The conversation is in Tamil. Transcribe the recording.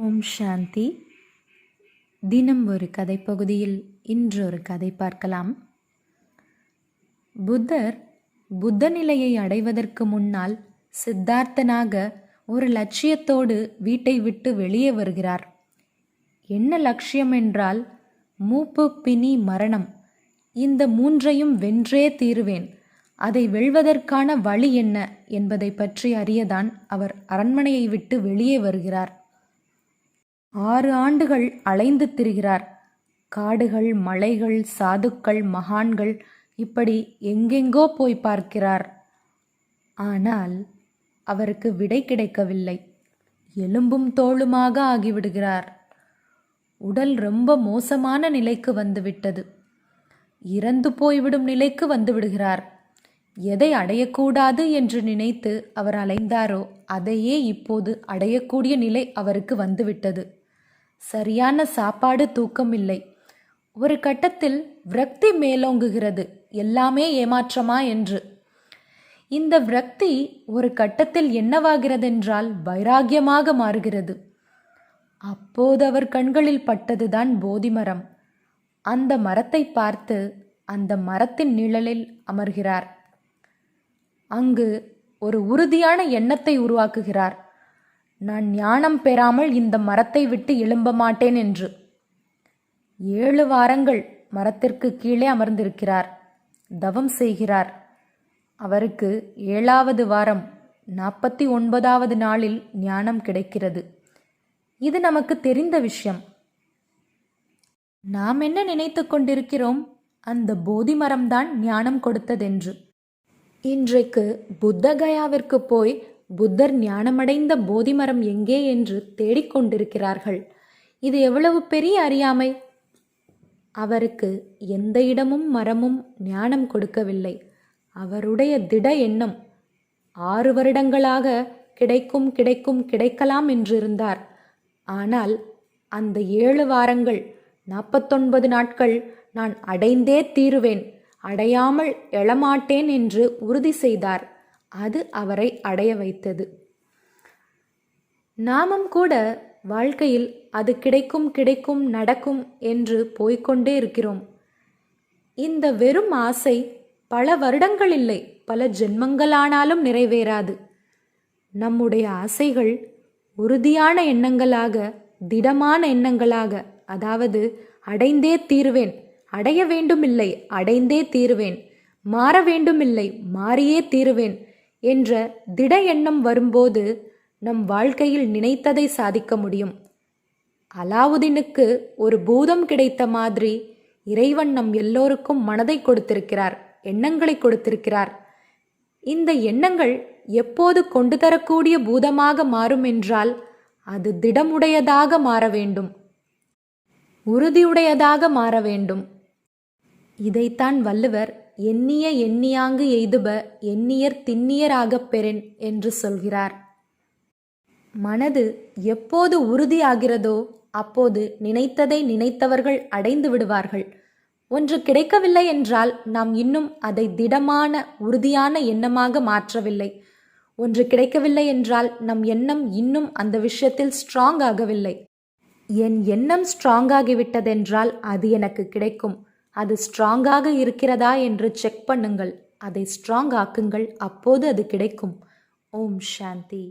ஓம் சாந்தி. தினம் ஒரு கதை பகுதியில் இன்றொரு கதை பார்க்கலாம். புத்தர் புத்த நிலையை அடைவதற்கு முன்னால் சித்தார்த்தனாக ஒரு லட்சியத்தோடு வீட்டை விட்டு வெளியே வருகிறார். என்ன லட்சியம் என்றால், மூப்பு, பிணி, மரணம், இந்த மூன்றையும் வென்றே தீருவேன். அதை வெல்வதற்கான வழி என்ன என்பதை பற்றி அறியதான் அவர் அரண்மனையை விட்டு வெளியே வருகிறார். 6 ஆண்டுகள் அலைந்து திரிகிறார். காடுகள், மலைகள், சாதுக்கள், மகான்கள், இப்படி எங்கெங்கோ போய் பார்க்கிறார். ஆனால் அவருக்கு விடை கிடைக்கவில்லை. எலும்பும் தோளுமாக ஆகிவிடுகிறார். உடல் ரொம்ப மோசமான நிலைக்கு வந்துவிட்டது. இறந்து போய்விடும் நிலைக்கு வந்துவிடுகிறார். எதை அடையக்கூடாது என்று நினைத்து அவர் அலைந்தாரோ அதையே இப்போது அடையக்கூடிய நிலை அவருக்கு வந்துவிட்டது. சரியான சாப்பாடு, தூக்கம் இல்லை. ஒரு கட்டத்தில் விரக்தி மேலோங்குகிறது, எல்லாமே ஏமாற்றமா என்று. இந்த விரக்தி ஒரு கட்டத்தில் என்னவாகிறதென்றால் வைராகியமாக மாறுகிறது. அப்போது அவர் கண்களில் பட்டதுதான் போதி மரம். அந்த மரத்தை பார்த்து அந்த மரத்தின் நிழலில் அமர்கிறார். அங்கு ஒரு உறுதியான எண்ணத்தை உருவாக்குகிறார். நான் ஞானம் பெறாமல் இந்த மரத்தை விட்டு எழும்ப மாட்டேன் என்று. 7 வாரங்கள் மரத்திற்கு கீழே அமர்ந்திருக்கிறார், தவம் செய்கிறார். அவருக்கு 7வது வாரம் 49வது நாளில் ஞானம் கிடைக்கிறது. இது நமக்கு தெரிந்த விஷயம். நாம் என்ன நினைத்து கொண்டிருக்கிறோம்? அந்த போதி மரம்தான் ஞானம் கொடுத்ததென்று. இன்றைக்கு புத்தகயாவிற்கு போய் புத்தர் ஞானமடைந்த போதிமரம் எங்கே என்று தேடிக்கொண்டிருக்கிறார்கள். இது எவ்வளவு பெரிய அறியாமை! அவருக்கு எந்த இடமும் மரமும் ஞானம் கொடுக்கவில்லை. அவருடைய திட எண்ணம் 6 வருடங்களாக கிடைக்கும் கிடைக்கும் கிடைக்கலாம் என்றிருந்தார். ஆனால் அந்த 7 வாரங்கள் 49 நாட்கள் நான் அடைந்தே தீருவேன், அடையாமல் எழமாட்டேன் என்று உறுதி செய்தார். அது அவரை அடைய வைத்தது. நாமும் கூட வாழ்க்கையில் அது கிடைக்கும் கிடைக்கும் நடக்கும் என்று போய்கொண்டே இருக்கிறோம். இந்த வெறும் ஆசை பல வருடங்கள் இல்லை, பல ஜென்மங்களானாலும் நிறைவேறாது. நம்முடைய ஆசைகள் உறுதியான எண்ணங்களாக, திடமான எண்ணங்களாக, அதாவது அடைந்தே தீருவேன், அடைய வேண்டுமில்லை, அடைந்தே தீருவேன், மாற வேண்டுமில்லை, மாறியே தீருவேன் என்ற திட எண்ணம் வரும்போது நம் வாழ்க்கையில் நினைத்ததை சாதிக்க முடியும். அலாவுதீனுக்கு ஒரு பூதம் கிடைத்த மாதிரி இறைவன் நம் எல்லோருக்கும் மனதை கொடுத்திருக்கிறார், எண்ணங்களை கொடுத்திருக்கிறார். இந்த எண்ணங்கள் எப்போது கொண்டு தரக்கூடிய பூதமாக மாறும் என்றால் அது திடமுடையதாக மாற வேண்டும், உறுதியுடையதாக மாற வேண்டும். இதைத்தான் வள்ளுவர் எண்ணிய எண்ணியாங்கு எய்துப எண்ணியர் திண்ணியராகப் பெறேன் என்று சொல்கிறார். மனது எப்போது உறுதியாகிறதோ அப்போது நினைத்ததை நினைத்தவர்கள் அடைந்து விடுவார்கள். ஒன்று கிடைக்கவில்லை என்றால் நாம் இன்னும் அதை திடமான உறுதியான எண்ணமாக மாற்றவில்லை. ஒன்று கிடைக்கவில்லை என்றால் நம் எண்ணம் இன்னும் அந்த விஷயத்தில் ஸ்ட்ராங் ஆகவில்லை. என் எண்ணம் ஸ்ட்ராங் ஆகிவிட்டதென்றால் அது எனக்கு கிடைக்கும். அது ஸ்ட்ராங்காக இருக்கிறதா என்று செக் பண்ணுங்கள், அதை ஸ்ட்ராங் ஆக்குங்கள், அப்போது அது கிடைக்கும். ஓம் சாந்தி.